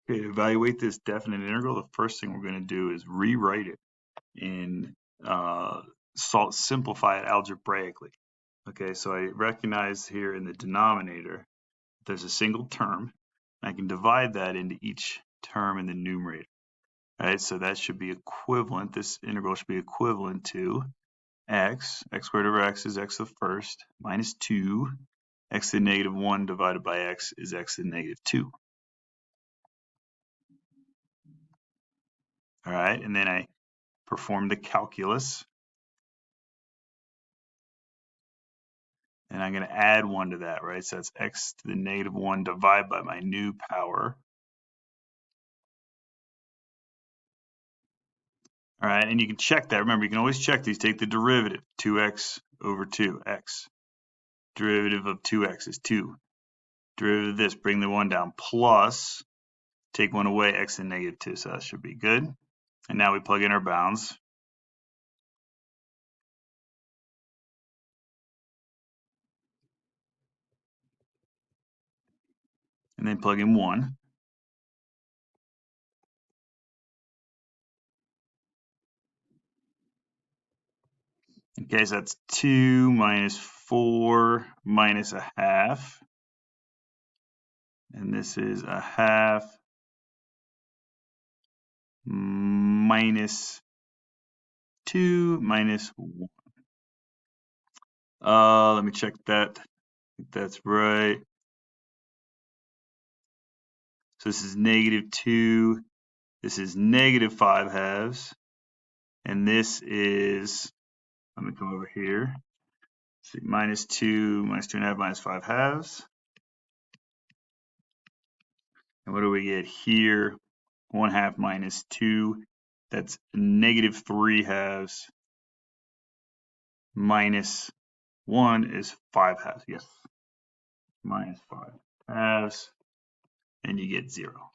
Okay, to evaluate this definite integral, the first thing we're going to do is rewrite it in simplify it algebraically. Okay, so I recognize here in the denominator there's a single term, and I can divide that into each term in the numerator. All right, so that should be equivalent, this integral should be equivalent to x squared over x is x to the first, minus 2, x to the negative 1 divided by x is x to the negative 2. All right, and then I perform the calculus, and I'm going to add 1 to that, right? So that's x to the negative 1 divided by my new power. All right, and you can check that. Remember, you can always check these. Take the derivative, 2x over 2x. Derivative of 2x is 2. Derivative of this, bring the 1 down, plus, take 1 away, x to the negative 2. So that should be good. And now we plug in our bounds. And then plug in 1. Okay, so that's 2 minus 4 minus a half. And this is a half minus 2 minus 1. Let me check that. I think that's right. So this is negative 2. This is negative 5 halves. And this is, let me come over here. See, minus 2, minus 2 and a half, minus 5 halves. And what do we get here? 1 half minus 2. That's negative 3 halves. Minus 1 is 5 halves. Yes. Minus 5 halves. And you get 0.